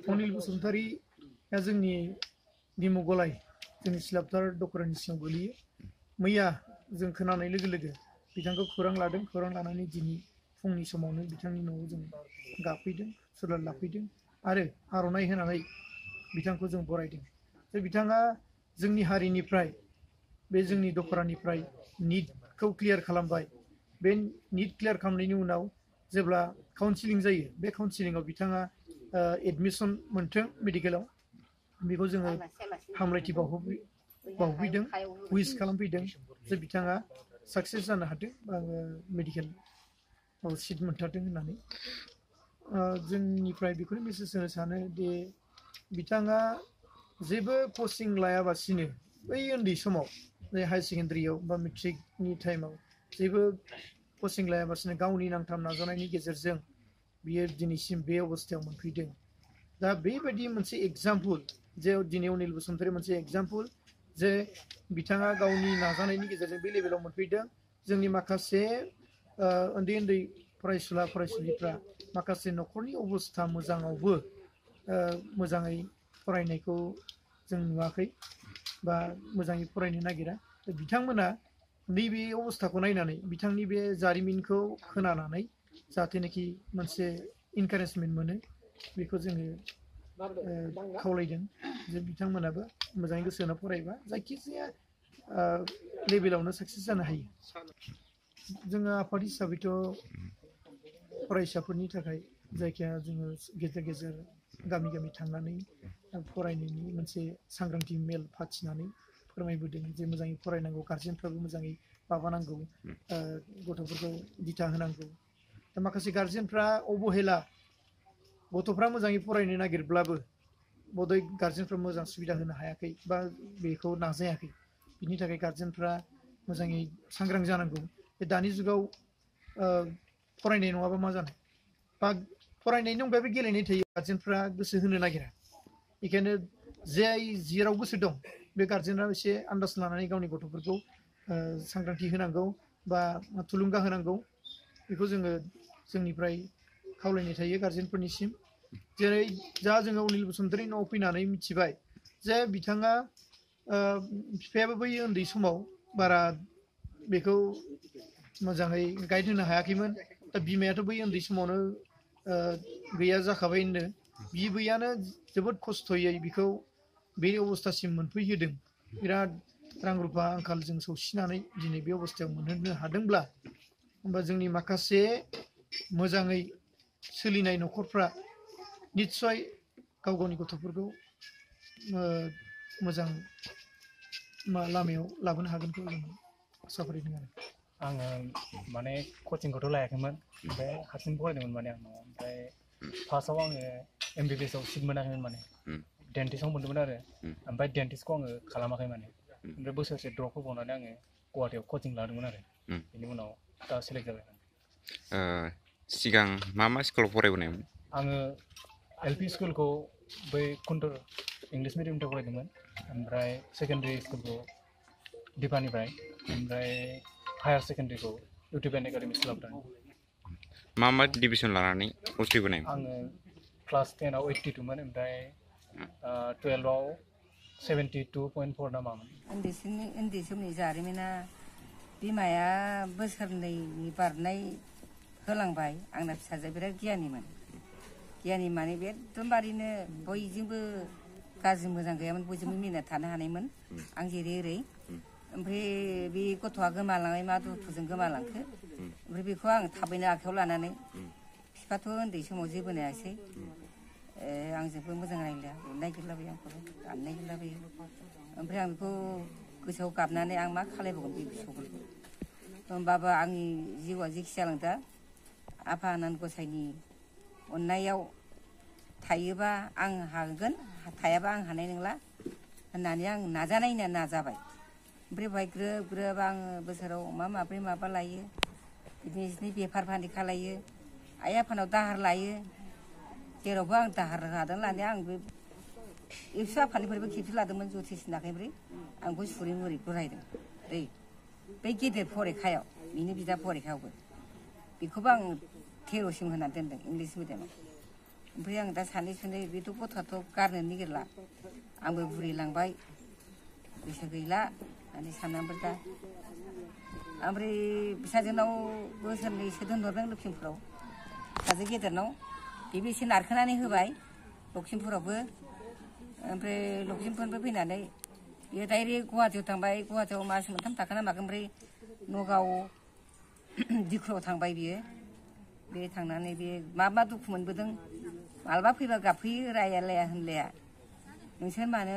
अनिल बसुमतारीया जोंनि बिमु गलाय जोंनि सिलापथार दखरानि सिङाव गोलैयो मैया जों खोनानाय लोगो लोगो बिथांखौ खौरां लादों खौरां लानानै दिनै फुंनि समावनो बिथांनि न'आव जों गाफैदों सुलाद लाफैदों आरो आर'नाइ होनानै बिथांखौ जों बरायदों जे बिथाङा जोंनि हारिनिफ्राय बे जोंनि दखरानिफ्राय नीटखौ क्लियार खालामबाय बे नीट क्लियार खालामनायनि उनाव जेब्ला काउन्सिलिं जायो बे काउन्सिलिंआव बिथाङा एडमिसन मोन्थों मेडिकेलाव बेखौ जोङो हामलायथि बावहैदों उइस खालामफैदों जे बिथाङा साक्सेस जानो हादों मेडिकेलाव सिट मोनथारदों होननानै जोंनिफ्राय बेखौनो मेसेज होनो सानो दि बिथाङा जेबो कचिं लायाबासिनो बै उन्दै समाव हायार सेकेन्डारियाव बा मेट्रिकनि टाइमाव जेबो कचिं लायाबासिनो गावनि नांथाब नाजानायनि गेजेरजों बियो दिनैसिम बे अबस्थायाव मोनफैदों दा बेबायदि मोनसे एग्जाम्पल जे दिनै अनिल बसुमतारी मोनसे एग्जाम्पल जे बिथाङा गावनि नाजानायनि गेजेरजों बे लेभेलाव मोनफैदों जोंनि माखासे उन्दै उन्दै फरायसुला फरायसुलिफ्रा माखासे न'खरनि अबस्था मोजाङावबो मोजाङै फरायनायखौ जों नुवाखै बा मोजाङै फरायनो नागिरा बिथांमोना नैबे अबस्थाखौ नायनानै बिथांनि बे जारिमिनखौ खोनानानै जाहाथेनाखि मोनसे इनकारेजमेन्ट मोनो बेखौ जोङो खावलायदों जे बिथांमोनाबो मोजाङै गोसो होना फरायबा जायखिजाया लेभेलावनो साक्सेस जानो हायो जोङो आफाद हिसाबैथ' फरायसाफोरनि थाखाय जायखिया जोङो गेजेर गेजेर गामि गामि थांनानै फरायनायनि मोनसे सांग्रांथि मेल फाथिनानै फोरमायबोदों जे मोजाङै फरायनांगौ गार्जेनफ्राबो मोजाङै माबानांगौ गथ'फोरखौ दिथा होनांगौ दा माखासे गार्जेनफ्रा अबहेला गथ'फ्रा मोजाङै फरायनो नागिरब्लाबो बदै गार्जेनफ्रा मोजां सुबिदा होनो हायाखै बा बेखौ नाजायाखै बिनि थाखाय गार्जेनफ्रा मोजाङै सांग्रां जानांगौ दानि जुगाव फरायनाय नङाबा मा जानो बा फरायनायनि अनगायैबो गेलेनाय थायो गार्जेनफ्रा गोसो होनो नागिरा बेखायनो जाय जेराव गोसो दं बे गार्जेना एसे आन्दाज लानानै गावनि गथ'फोरखौ सांग्रांथि होनांगौ बा थुलुंगा होनांगौ बेखौ जोङो जोंनिफ्राय खावलायनाय थायो गार्जेनफोरनिसिम जेरै जा जोङो अनिल बसुमतारी न'आव फैनानै मिथिबाय जे बिथाङा बिफायाबो बै उन्दै समाव बारा बेखौ मोजाङै गाइड होनो हायाखैमोन दा बिमायाथ' बै उन्दै समावनो गैया जाखाबाय होननो बिबैयानो जोबोद खस्थ'यै बिखौ बे अबस्थासिम मोनफैहोदों बिराद रां रुफा आंखालजों सौसिनानै दिनै बे अबस्थायाव मोनहोनो हादोंब्ला होमबा जोंनि माखासे मोजाङै सोलिनाय न'खरफ्रा निस्सय गाव गावनि गथ'फोरखौ मोजां लामायाव लाबोनो हागोनखौ जों आसा फारिदों आरो आङो माने कचिंखौथ' लायाखैमोन ओमफ्राय हारसिं फरायदोंमोन माने आं ओमफ्राय फार्स्टआव आङो MBBS आव सिट मोनाखैमोन माने डेन्टिस्टआव मोन्दोंमोन आरो ओमफ्राय डेन्टिस्टखौ आङो खालामाखै माने ओमफ्राय बोसोरसे ड्रप होबावनानै आङो गुवाहाटियाव कचिं लादोंमोन आरो बेनि उनाव दा सेलेक्ट जाबाय सिगां मा स्कुलाव फरायबोनायमोन आङो LP स्कुलखौ बै कुन्टर इंलिश मिडियामनिफ्राय फरायदोंमोन ओमफ्राय सेकेन्डारि स्कुलखौ दिपानिफ्राय ओमफ्राय हायार सेकेन्डारिखौ इउटिउब एकाडेमि सिलाबदों मा डिभिजन लानानै उथ्रिबोनाय आङो क्लास 10 आव 82 मोन ओमफ्राय 12 आव 72.4 ना मामोन उन्दै समनि जारिमिना बिमाया बोसोरनैनि बारनाय होलांबाय आंना फिसाजोआ बिराद गियानिमोन गियानि माने बे एकदमबारैनो बयजोंबो गाज्रि मोजां गैयामोन बयजोंबो मिना थानो हानायमोन आं जेरै ओरै ओमफ्राय बे गथ'आ गोमालांनाय मा दुखुजों गोमालांखो ओमफ्राय बेखौ आं थाबैनो आखायाव लानानै बिफाथ' उन्दै समाव जेबो नायासै आंजोंबो मोजां रायलाया नायगिरलाबायो आंखौबो गाबनो नायगिरलाबायो ओमफ्राय आं बेखौ गोसोआव गाबनानै आं मा खालायबावगोन बे फिसौफोरखौ होमबाबो आंनि जिउआ जेखि जालांदा आफा आनान गसाइनि अननायाव थायोबा आं हागोन थायाबा आं हानाय नंला होननानै आं नाजानायनो नाजाबाय ओमफ्राय बेवहाय ग्रोब ग्रोब आङो बोसोराव माब्रै माबा लायो बिदिनो बेफार फालांगि खालायो आइ आफानाव दाहार लायो जेरावबो आं दाहार लादों लानाया आं बे एबसु आफानिफ्रायबो खेबसे लादोंमोन जथेस नाखैनिफ्राय आं बेखौ सुरै मुरै फरायदों दै बै गेदेर फरिखायाव बिनि बिदा फरिखायावबो बेखौबो आं 13सिम होनानै दोनदों इंलिस मिडियामाव ओमफ्राय आं दा सानै सानै बेथ' गथ'आथ' गारनो नागिरला आंबो बुरैलांबाय बैसो गैला होननानै साननानै दा ओमफ्राय फिसाजोनाव बोसोरनैसो दोनहरदों लखिमपुराव फिसाजो गेदेरनाव बेबो एसे नारखोनानै होबाय लखिमपुरावबो ओमफ्राय लखिमपुरनिफ्राय फैनानै बियो डाइरेक्ट गुवाहाटियाव थांबाय गुवाहाटियाव मास मोनथाम थाखाना मागोन ओमफ्राय नगाव दिखुराव थांबाय बियो बे थांनानै बे मा दुखु मोनबोदों मालाबा फैबा गाबफैयो रायलाया होनलाया नोंसोर मानो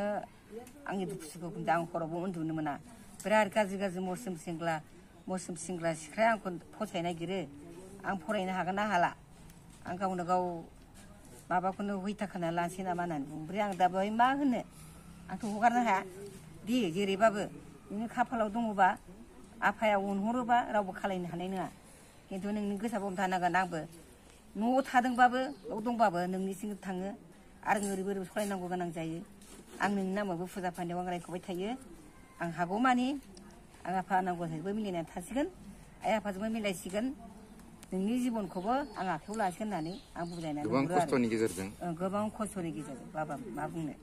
आंनि दुखु सुखु बुंदों आं हरावबो उन्दुनो मोना बिराद गाज्रि गाज्रि मरसोम सिंग्ला सिख्लाया आंखौ फसायनो नागिरो आं फरायनो हागोन ना हाला आं गावनो गाव माबाखौनो हैथा खाना लानोसै नामा होननानै बुङो ओमफ्राय आं दा बेवहाय मा होनो आंथ' हगारनो हाया दे जेरैबाबो नोंनि खाफालाव दङबा आफाया अनहरोबा रावबो खालायनो हानाय नङा खिन्थु नोंनि गोसोआव थानांगोन आंबो न'आव थादोंबाबो न'आव दंबाबो नोंनिसिम थाङो आरो ओरैबो ओरैबो सलायनांगौ गोनां जायो आं नोंनि नामावबो फुजा फान्दायाव आं रायख'बाय थायो आं हागौमानि आं आफा नांगौजोंबो मिलायनानै थासिगोन आइ आफाजोंबो मिलायसिगोन नोंनि जिबनखौबो आं आखायाव लासिगोन होननानै आं बुजायनानै गोबां खस्थ'नि गेजेरजों गोबां खस्थ'नि गेजेरजों बाबा मा बुंनो